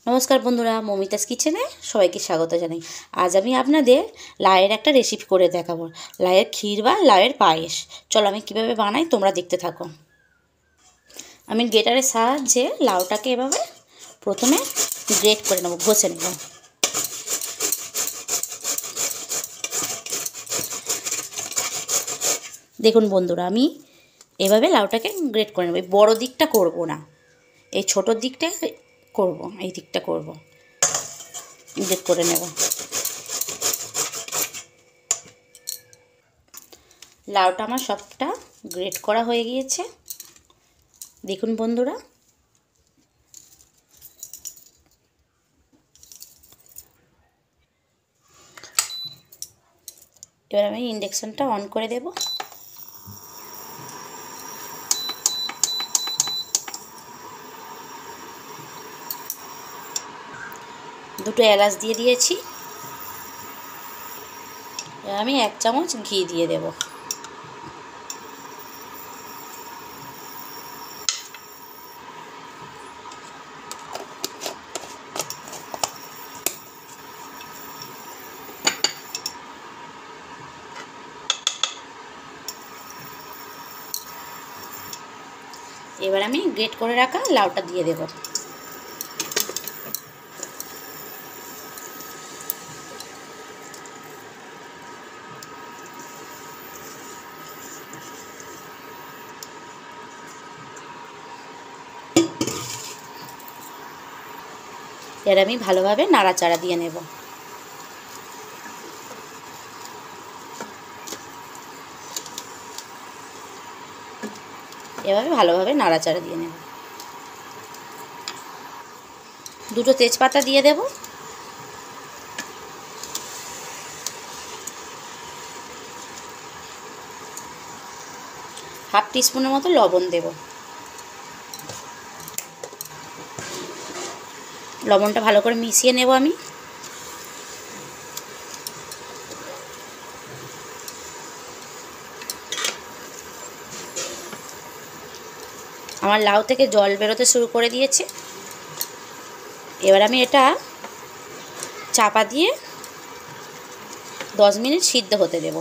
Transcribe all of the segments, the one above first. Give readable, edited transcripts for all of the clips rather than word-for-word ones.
নমস্কার বন্ধুরা, মমিতাস কিচেনে সবাইকে স্বাগত জানাই। আজ আমি আপনাদের লাউয়ের একটা রেসিপি করে দেখাবো, লাউয়ের ক্ষীর বা লাউয়ের পায়েস। চলো আমি কিভাবে বানাই তোমরা দেখতে থাকো। আমি গ্রেটারের সাহায্যে লাউটাকে এভাবে প্রথমে গ্রেট করে নেব, ঘষে নেব। দেখুন বন্ধুরা, আমি এভাবে লাউটাকে গ্রেট করে নেব। বড় দিকটা করব না, এই ছোট দিকটা করব, এই দিকটা করব, গ্রেট করে নেব। লাউটা আমার সবটা গ্রেট করা হয়ে গিয়েছে, দেখুন বন্ধুরা। এবার আমি ইন্ডাকশনটা অন করে দেব। দুটো এলাচ দিয়ে দিয়েছি। এবার আমি 1 চামচ ঘি দিয়ে দেব। এবার আমি গ্রেট করে রাখা লাউটা দিয়ে দেব। এবার আমি ভালোভাবে নাড়াচাড়া দিয়ে নেব। এভাবে ভালোভাবে নাড়াচাড়া দিয়ে নেব। দুটো তেজপাতা দিয়ে দেব। হাফ টিস্পুনের মতো লবণ দেব। লবণটা ভালো করে মিশিয়ে নেব আমি। আমার লাউ থেকে জল বেরোতে শুরু করে দিয়েছে। এবার আমি এটা চাপা দিয়ে 10 মিনিট সিদ্ধ হতে দেব।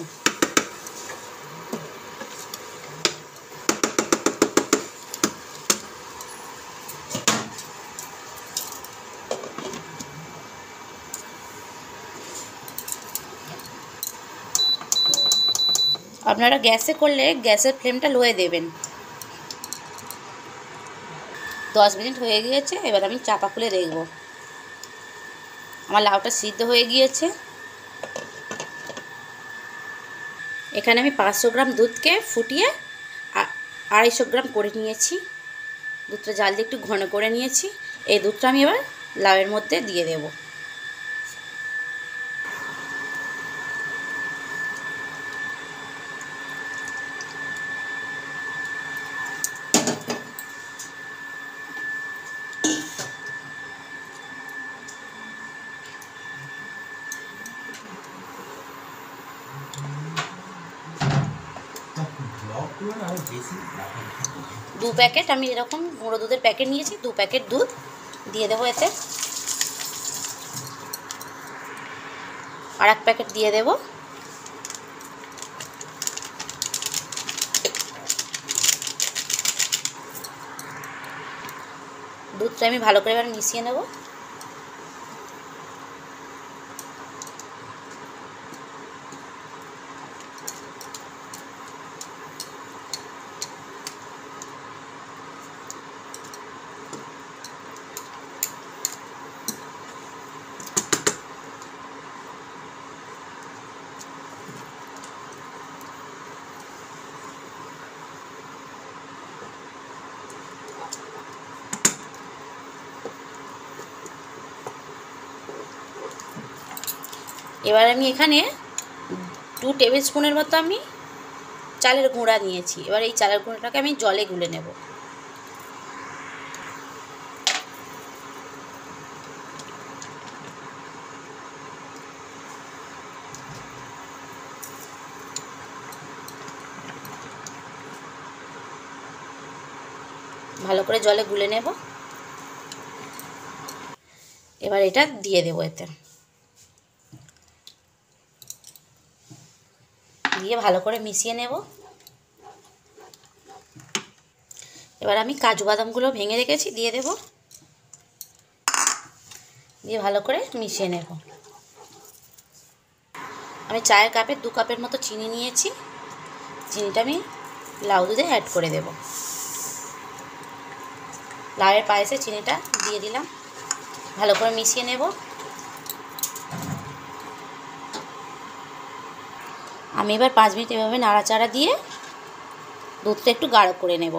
আপনারা গ্যাসে করলে গ্যাসের ফ্লেমটা লোয়ে দেবেন। 10 মিনিট হয়ে গিয়েছে। এবার আমি চাপা খুলে দেখব। আমার লাউটা সিদ্ধ হয়ে গিয়েছে। এখানে আমি 500 গ্রাম দুধকে ফুটিয়ে 250 গ্রাম করে নিয়েছি। দুধটা জাল দিয়ে একটু ঘন করে নিয়েছি। এই দুধটা আমি এবার লাউয়ের মধ্যে দিয়ে দেব। দু প্যাকেট আমি এরকম গুঁড়ো দুধের প্যাকেট নিয়েছি, 2 প্যাকেট দুধ দিয়ে দেবো এতে। আর 1 প্যাকেট দিয়ে দেব। দুধটা আমি ভালো করে এবার মিশিয়ে নেব। এবার আমি এখানে 2 টেবিল স্পুনের মতো আমি চালের গুঁড়া নিয়েছি। এবার এই চালের গুঁড়াটাকে আমি জলে গুলে নেব। ভালো করে জলে গুলে নেব। এবার এটা দিয়ে দেবো এতে, দিয়ে ভালো করে মিশিয়ে নেব। এবার আমি কাজু বাদামগুলো ভেঙে রেখেছি দিয়ে দেব, দিয়ে ভালো করে মিশিয়ে নেব। আমি চায়ের কাপে 2 কাপের মতো চিনি নিয়েছি, চিনিটা আমি লাউ দুধে অ্যাড করে দেব। লাউয়ের পায়েসে চিনিটা দিয়ে দিলাম, ভালো করে মিশিয়ে নেব। আমি এবার 5 মিনিট এভাবে নাড়াচাড়া দিয়ে দুধটা একটু গাঢ় করে নেব।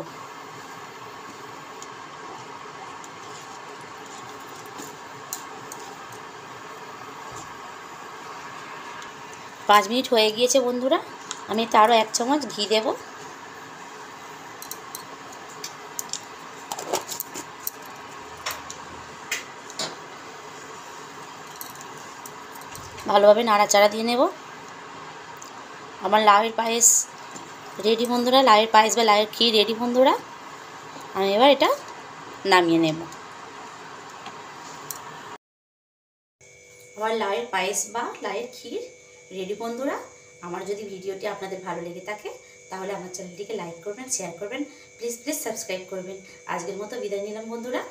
পাঁচ মিনিট হয়ে গিয়েছে বন্ধুরা, আমি তারও 1 চামচ ঘি দেব। ভালোভাবে নাড়াচাড়া দিয়ে নেব। আমার লাউয়ের পায়েস রেডি বন্ধুরা, লাউয়ের পায়েস বা লাউয়ের ক্ষীর রেডি বন্ধুরা। আমি এবার এটা নামিয়ে নেব। আমার লাউয়ের পায়েস বা লাউয়ের ক্ষীর রেডি বন্ধুরা। আমার যদি ভিডিওটি আপনাদের ভালো লেগে থাকে তাহলে আমার চ্যানেলটিকে লাইক করবেন, শেয়ার করবেন, প্লিজ সাবস্ক্রাইব করবেন। আজকের মতো বিদায় নিলাম বন্ধুরা।